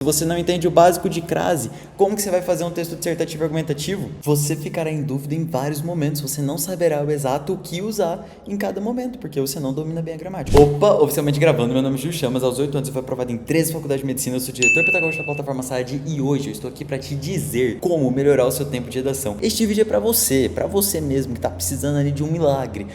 você não entende o básico de crase, como que você vai fazer um texto dissertativo argumentativo? Você ficará em dúvida em vários momentos, você não saberá o exato o que usar em cada momento, porque você não domina bem a gramática. Opa, oficialmente gravando, meu nome é Gil Chamas, aos 8 anos eu fui aprovado em 13 faculdades de medicina, eu sou diretor pedagógico da plataforma SAD e hoje eu estou aqui para te dizer como melhorar o seu tempo de redação. Este vídeo é para você mesmo que tá precisando ali de um milagre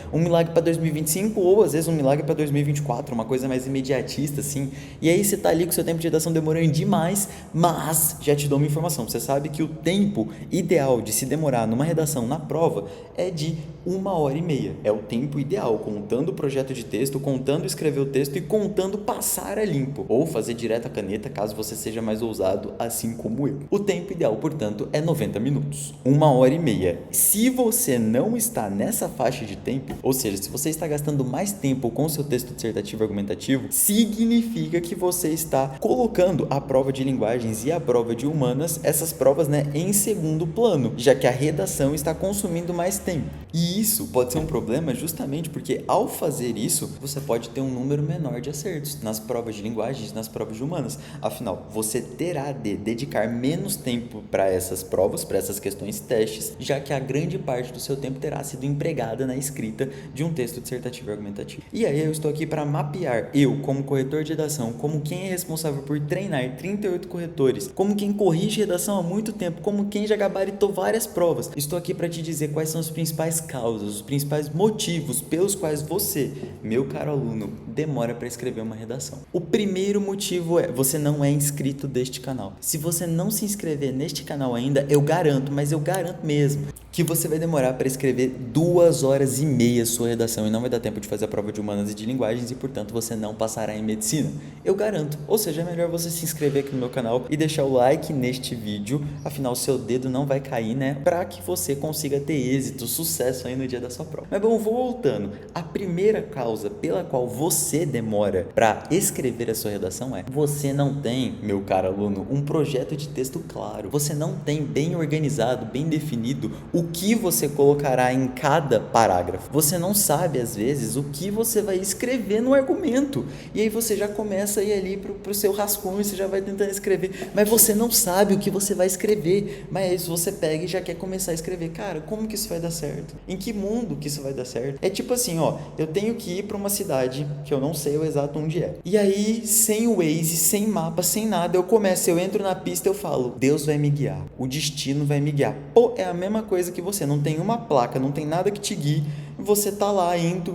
para 2025 ou às vezes um milagre para 2024, uma coisa mais imediatista assim, e aí você tá ali com o seu tempo de redação demorando demais, mas já te dou uma informação, você sabe que o tempo ideal de se demorar numa redação na prova é de 1h30, é o tempo ideal, contando o projeto de texto, contando escrever o texto e contando passar a limpo, ou fazer direto a caneta caso você seja mais ousado, assim como eu. O tempo ideal, portanto, é 90 minutos, 1h30. Se você não está nessa faixa de tempo, ou seja, se você está gastando mais tempo com o seu texto dissertativo argumentativo, significa que você está colocando a prova de linguagens e a prova de humanas, essas provas, em segundo plano, já que a redação está consumindo mais tempo. E isso pode ser um problema justamente porque ao fazer isso, você pode ter um número menor de acertos nas provas de linguagens, nas provas de humanas. Afinal, você terá de dedicar menos tempo para essas provas, para essas questões testes, já que a grande parte do seu tempo terá sido empregada na escrita de um texto dissertativo argumentativo. E aí eu estou aqui para mapear, eu como corretor de redação, como quem é responsável por treinar 38 corretores, como quem corrige redação há muito tempo, como quem já gabaritou várias provas. Estou aqui para te dizer quais são as principais causas, os principais motivos pelos quais você, meu caro aluno, demora para escrever uma redação. O primeiro motivo é: você não é inscrito deste canal. Se você não se inscrever neste canal ainda, eu garanto, mas eu garanto mesmo, que você vai demorar para escrever 2h30 sua redação e não vai dar tempo de fazer a prova de humanas e de linguagens e, portanto, você não passará em medicina. Eu garanto. Ou seja, é melhor você se inscrever aqui no meu canal e deixar o like neste vídeo, afinal, seu dedo não vai cair, para que você consiga ter êxito, sucesso aí no dia da sua prova. Mas bom, voltando. A primeira causa pela qual você demora para escrever a sua redação é: você não tem, meu caro aluno, um projeto de texto claro. Você não tem bem organizado, bem definido o que você colocará em cada parágrafo. Você não sabe, às vezes, o que você vai escrever no argumento. E aí você já começa a ir ali pro seu rascunho, você já vai tentando escrever, mas você não sabe o que você vai escrever. Mas você pega e já quer começar a escrever. Cara, como que isso vai dar certo? Em que mundo que isso vai dar certo? É tipo assim, eu tenho que ir para uma cidade que eu não sei o exato onde é. E aí, sem o Waze, sem mapa, sem nada, eu entro na pista, eu falo: Deus vai me guiar, o destino vai me guiar. Pô, é a mesma coisa que você, não tem uma placa, não tem nada que te guie, você tá lá indo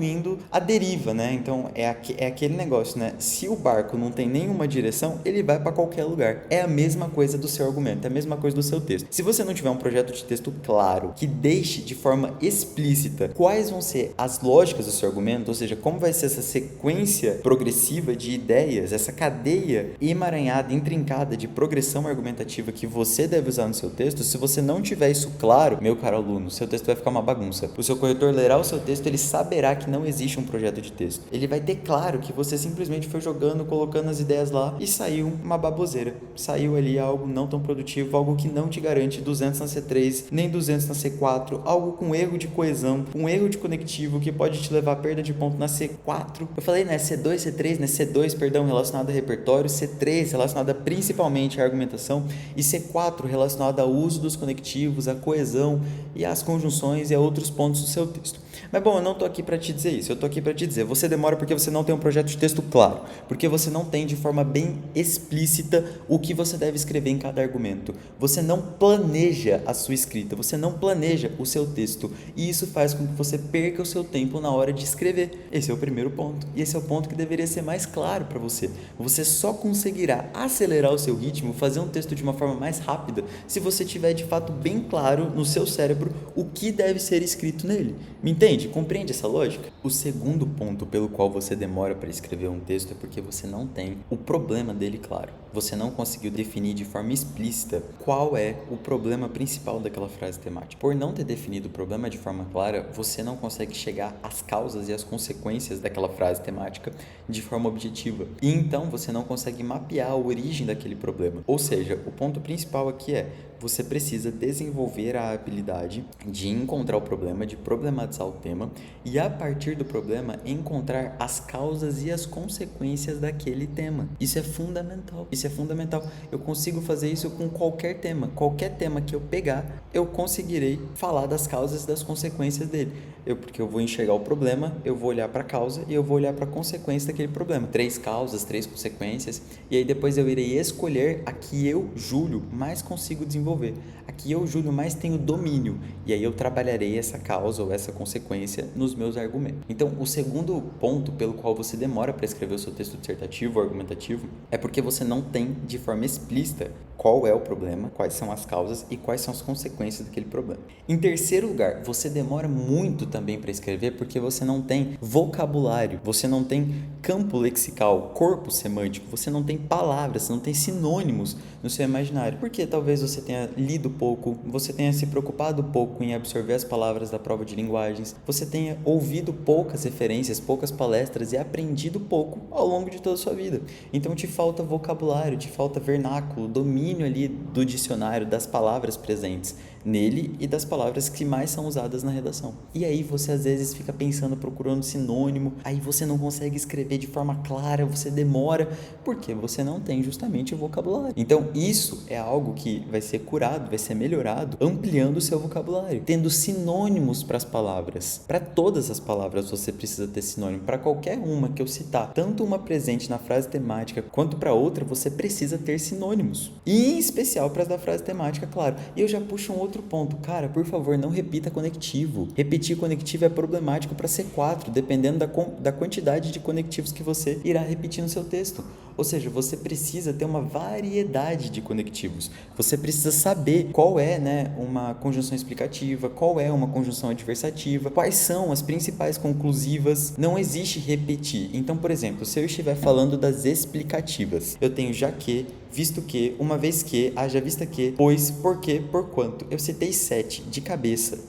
à deriva, Então é aquele negócio, Se o barco não tem nenhuma direção, ele vai para qualquer lugar. É a mesma coisa do seu argumento, é a mesma coisa do seu texto. Se você não tiver um projeto de texto claro, que deixe de forma explícita quais vão ser as lógicas do seu argumento, ou seja, como vai ser essa sequência progressiva de ideias, essa cadeia emaranhada, intrincada de progressão argumentativa que você deve usar no seu texto, se você não tiver isso claro, meu caro aluno, seu texto vai ficar uma bagunça. O seu corretor lerá o seu texto, ele saberá que não existe um projeto de texto. Ele vai ter claro que você simplesmente foi jogando, colocando as ideias lá e saiu uma baboseira. Saiu ali algo não tão produtivo, algo que não te garante 200 na C3, nem 200 na C4, algo com erro de coesão, um erro de conectivo que pode te levar a perda de ponto na C4. Eu falei, C2, C3, C2, perdão, relacionado a repertório, C3 relacionada principalmente à argumentação e C4 relacionada ao uso dos conectivos, à coesão e às conjunções e a outros pontos do seu texto. Mas bom, eu não tô aqui para te dizer isso, eu tô aqui para te dizer, você demora porque você não tem um projeto de texto claro, porque você não tem de forma bem explícita o que você deve escrever em cada argumento, você não planeja a sua escrita, você não planeja o seu texto, e isso faz com que você perca o seu tempo na hora de escrever. Esse é o primeiro ponto, e esse é o ponto que deveria ser mais claro para você. Você só conseguirá acelerar o seu ritmo, fazer um texto de uma forma mais rápida, se você tiver de fato bem claro no seu cérebro o que deve ser escrito nele. Me entende? Compreende essa lógica? O segundo ponto pelo qual você demora para escrever um texto é porque você não tem o problema dele claro. Você não conseguiu definir de forma explícita qual é o problema principal daquela frase temática. Por não ter definido o problema de forma clara, você não consegue chegar às causas e às consequências daquela frase temática de forma objetiva. E então você não consegue mapear a origem daquele problema. Ou seja, o ponto principal aqui você precisa desenvolver a habilidade de encontrar o problema, de problematizar o tema tema e, a partir do problema, encontrar as causas e as consequências daquele tema. Isso é fundamental. Isso é fundamental. Eu consigo fazer isso com qualquer tema. Qualquer tema que eu pegar, eu conseguirei falar das causas e das consequências dele. Porque eu vou enxergar o problema, eu vou olhar para a causa e eu vou olhar para a consequência daquele problema. 3 causas, 3 consequências. E aí depois eu irei escolher a que eu, Júlio, mais consigo desenvolver. A que eu, Júlio, mais tenho domínio. E aí eu trabalharei essa causa ou essa consequência nos meus argumentos. Então, o segundo ponto pelo qual você demora para escrever o seu texto dissertativo ou argumentativo é porque você não tem de forma explícita qual é o problema, quais são as causas e quais são as consequências daquele problema. Em terceiro lugar, você demora muito também para escrever porque você não tem vocabulário, você não tem campo lexical, corpo semântico, você não tem palavras, você não tem sinônimos no seu imaginário. Porque talvez você tenha lido pouco, você tenha se preocupado pouco em absorver as palavras da prova de linguagens, você tenha ouvido poucas referências, poucas palestras e aprendido pouco ao longo de toda a sua vida. Então te falta vocabulário, te falta vernáculo, domínio ali do dicionário, das palavras presentes nele e das palavras que mais são usadas na redação. E aí você às vezes fica pensando, procurando sinônimo, aí você não consegue escrever de forma clara, você demora, porque você não tem justamente o vocabulário. Então isso é algo que vai ser curado, vai ser melhorado, ampliando o seu vocabulário, tendo sinônimos para as palavras. Para todas as palavras você precisa ter sinônimo, para qualquer uma que eu citar, tanto uma presente na frase temática, quanto para outra, você precisa ter sinônimos. E em especial para as da frase temática, claro. E eu já puxo um outro ponto. Cara, por favor, não repita conectivo. Repetir conectivo é problemático para C4, dependendo da quantidade de conectivos que você irá repetir no seu texto. Ou seja, você precisa ter uma variedade de conectivos. Você precisa saber qual é, uma conjunção explicativa, qual é uma conjunção adversativa, quais são as principais conclusivas. Não existe repetir. Então, por exemplo, se eu estiver falando das explicativas, eu tenho já que, visto que, uma vez que, haja vista que, pois, porquê, porquanto. Eu citei 7 de cabeça.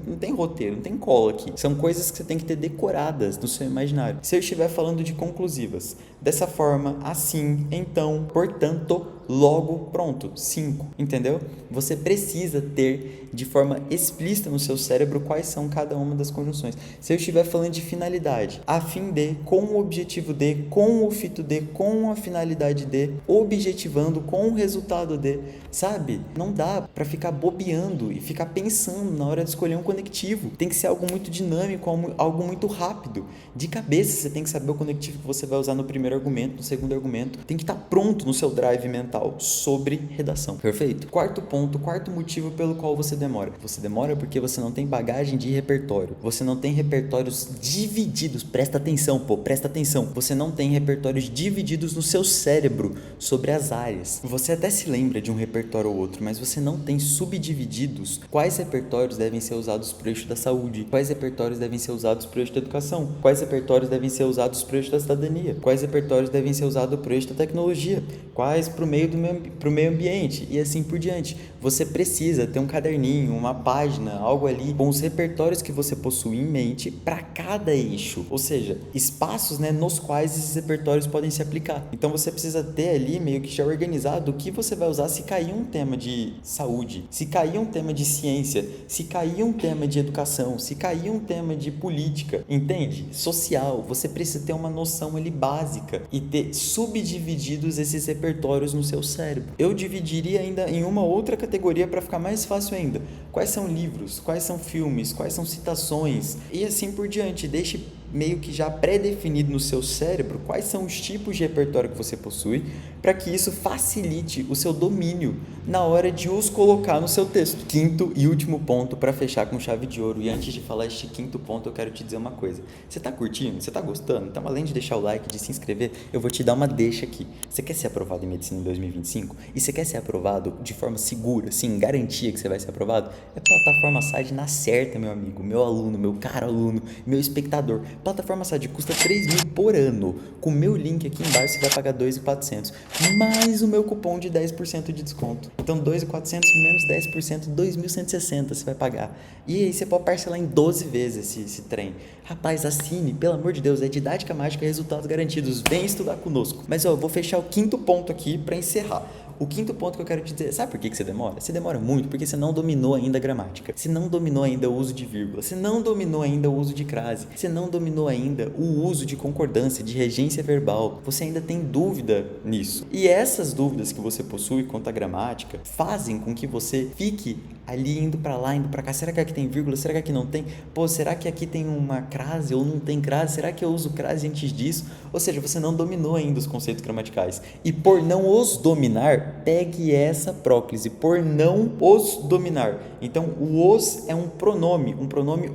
Não tem roteiro, não tem cola aqui. São coisas que você tem que ter decoradas no seu imaginário. Se eu estiver falando de conclusivas, dessa forma, assim, então, portanto, logo, pronto, 5, entendeu? Você precisa ter de forma explícita no seu cérebro quais são cada uma das conjunções. Se eu estiver falando de finalidade, a fim de, com o objetivo de, com o fito de, com a finalidade de, objetivando, com o resultado de, sabe? Não dá pra ficar bobeando e ficar pensando na hora de escolher um conectivo. Tem que ser algo muito dinâmico, algo muito rápido. De cabeça você tem que saber o conectivo que você vai usar no primeiro argumento, no segundo argumento. Tem que estar pronto no seu drive mental sobre redação. Perfeito? Quarto ponto, quarto motivo pelo qual você demora. Você demora porque você não tem bagagem de repertório. Você não tem repertórios divididos. Presta atenção, presta atenção. Você não tem repertórios divididos no seu cérebro sobre as áreas. Você até se lembra de um repertório ou outro, mas você não tem subdivididos quais repertórios devem ser usados para o eixo da saúde, quais repertórios devem ser usados para o eixo da educação, quais repertórios devem ser usados para o eixo da cidadania, quais repertórios devem ser usados para o eixo da tecnologia, quais para o meio ambiente e assim por diante. Você precisa ter um caderninho, uma página, algo ali com os repertórios que você possui em mente para cada eixo, ou seja, espaços nos quais esses repertórios podem se aplicar. Então você precisa ter ali meio que já organizado o que você vai usar se cair um tema de saúde, se cair um tema de ciência, se cair um tema de educação, se cair um tema de política, entende? Social. Você precisa ter uma noção ali básica e ter subdivididos esses repertórios no seu cérebro. Eu dividiria ainda em uma outra categoria para ficar mais fácil ainda. Quais são livros, quais são filmes, quais são citações e assim por diante. Deixe meio que já pré-definido no seu cérebro quais são os tipos de repertório que você possui para que isso facilite o seu domínio na hora de os colocar no seu texto. Quinto e último ponto para fechar com chave de ouro. E antes de falar este quinto ponto, eu quero te dizer uma coisa. Você tá curtindo? Você tá gostando? Então, além de deixar o like, de se inscrever, eu vou te dar uma deixa aqui. Você quer ser aprovado em medicina em 2025? E você quer ser aprovado de forma segura, sim, garantia que você vai ser aprovado? É plataforma SAD na certa, meu amigo, meu aluno, meu caro aluno, meu espectador. Plataforma SAD custa 3 mil por ano. Com o meu link aqui embaixo você vai pagar 2.400, mais o meu cupom de 10% de desconto. Então 2.400 menos 10%, 2.160 você vai pagar. E aí você pode parcelar em 12 vezes esse trem. Rapaz, assine, pelo amor de Deus, é didática mágica, resultados garantidos. Vem estudar conosco. Mas eu vou fechar o quinto ponto aqui para encerrar. O quinto ponto que eu quero te dizer, sabe por que você demora? Você demora muito porque você não dominou ainda a gramática, você não dominou ainda o uso de vírgula, você não dominou ainda o uso de crase, você não dominou ainda o uso de concordância, de regência verbal, você ainda tem dúvida nisso. E essas dúvidas que você possui quanto à gramática fazem com que você fique ali indo pra lá, indo pra cá. Será que aqui tem vírgula? Será que aqui não tem? Pô, será que aqui tem uma crase ou não tem crase? Será que eu uso crase antes disso? Ou seja, você não dominou ainda os conceitos gramaticais. E por não os dominar, pegue essa próclise. Por não os dominar. Então, o os é um pronome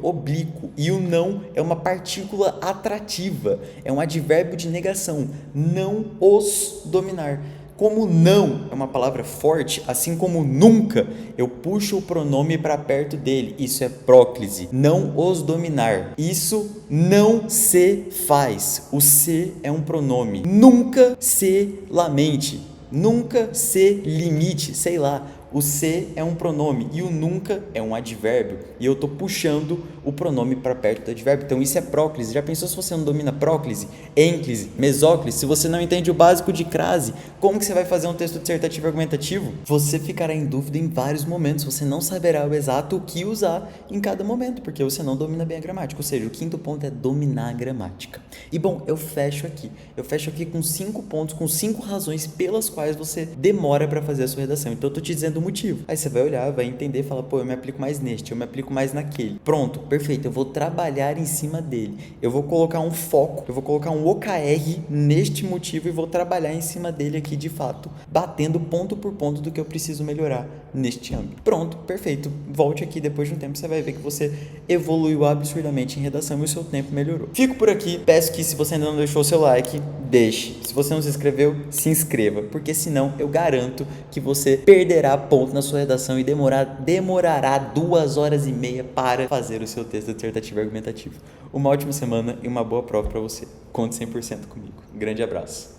oblíquo. E o não é uma partícula atrativa. É um advérbio de negação. Não os dominar. Como não é uma palavra forte, assim como nunca, eu puxo o pronome para perto dele. Isso é próclise. Não os dominar. Isso não se faz. O se é um pronome. Nunca se lamente. Nunca se limite. Sei lá. O se é um pronome e o nunca é um advérbio. E eu estou puxando o pronome para perto do advérbio. Então isso é próclise. Já pensou se você não domina próclise, ênclise, mesóclise? Se você não entende o básico de crase, como que você vai fazer um texto dissertativo argumentativo? Você ficará em dúvida em vários momentos. Você não saberá o exato o que usar em cada momento, porque você não domina bem a gramática. Ou seja, o quinto ponto é dominar a gramática. E bom, eu fecho aqui. Eu fecho aqui com 5 pontos, com 5 razões pelas quais você demora para fazer a sua redação. Então eu tô te dizendo o motivo. Aí você vai olhar, vai entender e falar, pô, eu me aplico mais neste, eu me aplico mais naquele. Pronto, perfeito, eu vou trabalhar em cima dele. Eu vou colocar um foco, eu vou colocar um OKR neste motivo e vou trabalhar em cima dele aqui de fato, batendo ponto por ponto do que eu preciso melhorar neste âmbito. Pronto, perfeito. Volte aqui depois de um tempo, você vai ver que você evoluiu absurdamente em redação e o seu tempo melhorou. Fico por aqui, peço que se você ainda não deixou o seu like, deixe. Se você não se inscreveu, se inscreva, porque senão eu garanto que você perderá ponto na sua redação e demorará 2h30 para fazer o seu texto dissertativo argumentativo. Uma ótima semana e uma boa prova para você. Conte 100% comigo. Grande abraço.